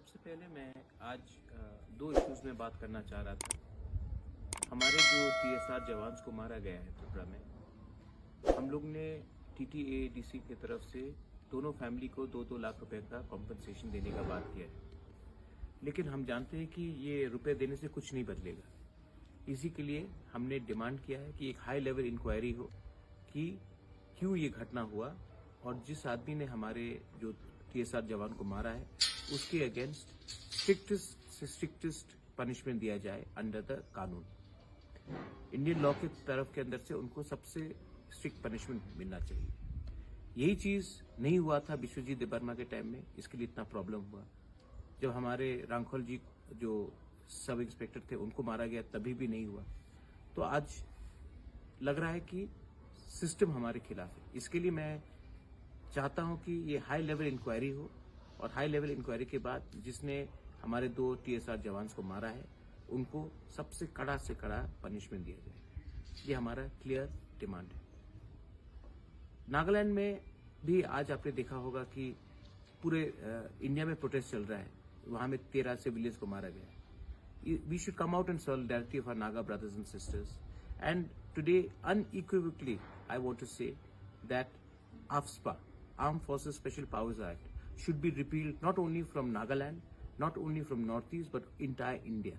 सबसे पहले मैं आज दो इश्यूज में बात करना चाह रहा था। हमारे जो TSR जवान्स को मारा गया है त्रिपुरा में, हम लोग ने TTADC की तरफ से दोनों फैमिली को 2-2 लाख रुपए का कॉम्पनसेशन देने का बात किया है, लेकिन हम जानते हैं कि ये रुपए देने से कुछ नहीं बदलेगा। इसी के लिए हमने डिमांड किया है कि एक हाई लेवल इंक्वायरी हो कि क्यों ये घटना हुआ और जिस आदमी ने हमारे जो TSR जवान को मारा है उसके अगेंस्ट स्ट्रिक्टेस्ट पनिशमेंट दिया जाए अंडर द कानून। इंडियन लॉ के तरफ के अंदर से उनको सबसे स्ट्रिक्ट पनिशमेंट मिलना चाहिए। यही चीज नहीं हुआ था विश्वजीत देबबर्मा के टाइम में, इसके लिए इतना प्रॉब्लम हुआ। जब हमारे रांखोल जी जो सब इंस्पेक्टर थे उनको मारा गया तभी भी नहीं हुआ। तो आज लग रहा है कि सिस्टम हमारे खिलाफ है। इसके लिए मैं चाहता हूं कि ये हाई लेवल इंक्वायरी हो और हाई लेवल इंक्वायरी के बाद जिसने हमारे 2 TSR जवान्स को मारा है उनको सबसे कड़ा से कड़ा पनिशमेंट दिया जाए। ये हमारा क्लियर डिमांड है। नागालैंड में भी आज आपने देखा होगा कि पूरे इंडिया में प्रोटेस्ट चल रहा है। वहां में 13 सिविलियंस को मारा गया। We should come out in solidarity of our Naga brothers and sisters. And today, unequivocally, I want to say that AFSPA, Armed Forces Special Powers Act, should be repealed not only from Nagaland, not only from Northeast, but entire India.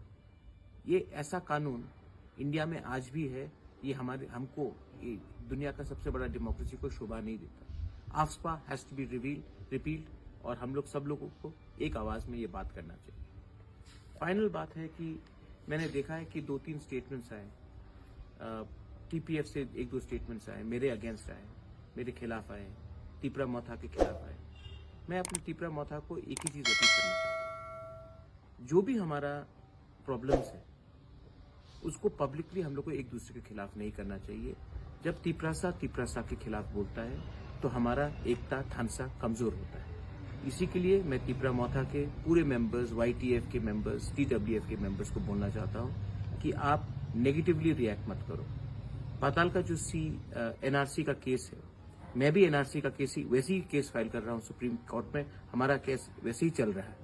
ये ऐसा कानून India में आज भी है। ये हमको ये दुनिया का सबसे बड़ा डेमोक्रेसी को शोभा नहीं देता। AFSPA has to be repealed और हम लोग सब लोगों को एक आवाज में ये बात करना चाहिए। फाइनल बात है कि मैंने देखा है कि 2-3 स्टेटमेंट्स आए, TPF से 1-2 स्टेटमेंट्स आए, मेरे अगेंस्ट आए, मेरे खिलाफ आए, तिपरा मोथा के खिलाफ आए। मैं अपने तिपरा मोथा को एक ही चीज अपील करना चाहता हूँ, जो भी हमारा प्रॉब्लम्स है उसको पब्लिकली हम लोग को एक दूसरे के खिलाफ नहीं करना चाहिए। जब तिपरासा के खिलाफ बोलता है तो हमारा एकता थानसा कमजोर होता है। इसी के लिए मैं तिपरा मोथा के पूरे मेंबर्स, YTF के मेंबर्स, TWF के मेंबर्स को बोलना चाहता हूँ कि आप नेगेटिवली रिएक्ट मत करो। पाताल का जो NRC का केस है, मैं भी NRC का वैसे ही केस फाइल कर रहा हूँ सुप्रीम कोर्ट में। हमारा केस वैसे ही चल रहा है,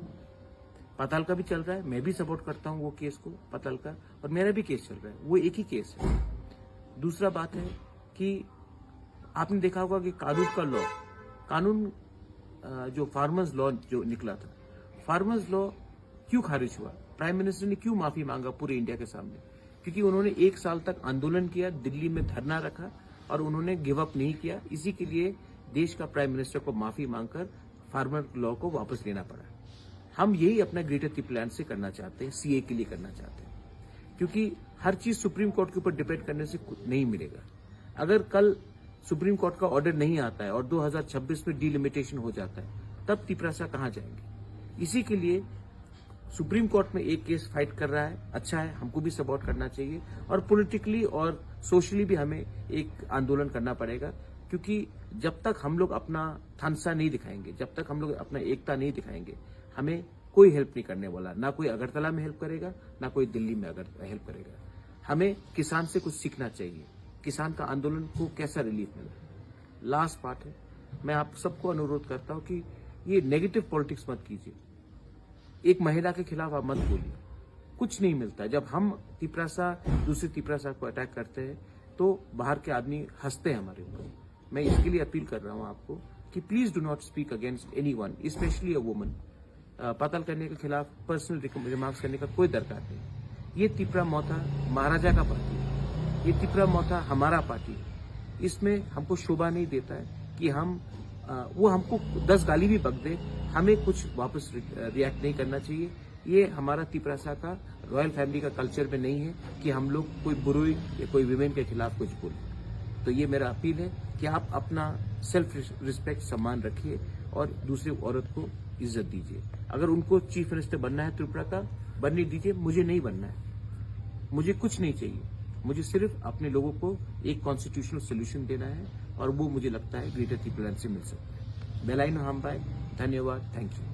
पाताल का भी चल रहा है। मैं भी सपोर्ट करता हूँ वो केस को, पाताल का, और मेरा भी केस चल रहा है। वो एक ही केस है। दूसरा बात है कि आपने देखा होगा कि कानून जो फार्मर्स लॉ जो निकला था, फार्मर्स लॉ क्यों खारिज हुआ? प्राइम मिनिस्टर ने क्यों माफी मांगा पूरे इंडिया के सामने? क्योंकि उन्होंने 1 साल तक आंदोलन किया, दिल्ली में धरना रखा और उन्होंने गिव अप नहीं किया। इसी के लिए देश का प्राइम मिनिस्टर को माफी मांगकर फार्मर लॉ को वापस लेना पड़ा। हम यही अपना ग्रेटर ट्रिपलैंड से करना चाहते हैं, CA के लिए करना चाहते हैं, क्योंकि हर चीज सुप्रीम कोर्ट के ऊपर डिपेंड करने से नहीं मिलेगा। अगर कल सुप्रीम कोर्ट का ऑर्डर नहीं आता है और 2026 में डिलिमिटेशन हो जाता है, तब तिपरासा कहां जाएंगे? इसी के लिए सुप्रीम कोर्ट में एक केस फाइट कर रहा है, अच्छा है, हमको भी सपोर्ट करना चाहिए। और पॉलिटिकली और सोशली भी हमें एक आंदोलन करना पड़ेगा, क्योंकि जब तक हम लोग अपना थानसा नहीं दिखाएंगे, जब तक हम लोग अपना एकता नहीं दिखाएंगे, हमें कोई हेल्प नहीं करने वाला। ना कोई अगरतला में हेल्प करेगा, ना कोई दिल्ली में हेल्प करेगा। हमें किसान से कुछ सीखना चाहिए, किसान का आंदोलन को कैसा रिलीफ मिला। लास्ट पार्ट है, मैं आप सबको अनुरोध करता हूं कि ये नेगेटिव पॉलिटिक्स मत कीजिए। एक महिला के खिलाफ आप मत बोलिए, कुछ नहीं मिलता। जब हम दूसरे तिपरासा को अटैक करते हैं तो बाहर के आदमी हंसते हैं हमारे ऊपर। मैं इसके लिए अपील कर रहा हूं आपको कि please do not speak against anyone, specially a woman. पतल करने के खिलाफ पर्सनल रिमार्क्स करने का कोई दरकार नहीं। ये तिपरा मोथा महाराजा का पार्टी है, ये तिपरा मोथा हमारा पार्टी है। इसमें हमको शोभा नहीं देता है कि वो हमको 10 गाली भी बक दे, हमें कुछ वापस रिएक्ट नहीं करना चाहिए। ये हमारा तिपरासा का रॉयल फैमिली का कल्चर में नहीं है कि हम लोग कोई बुराई या कोई विमेन के खिलाफ कुछ बोले। तो ये मेरा अपील है कि आप अपना सेल्फ रिस्पेक्ट, सम्मान रखिए और दूसरी औरत को इज्जत दीजिए। अगर उनको चीफ मिनिस्टर बनना है त्रिपुरा का, बनने दीजिए। मुझे नहीं बनना है, मुझे कुछ नहीं चाहिए। मुझे सिर्फ अपने लोगों को एक कॉन्स्टिट्यूशनल सोल्यूशन देना है और वो मुझे लगता है ग्रेटर ट्रिपलैंड से मिल सकता है। बेलाइन हामबाई, धन्यवाद, थैंक यू।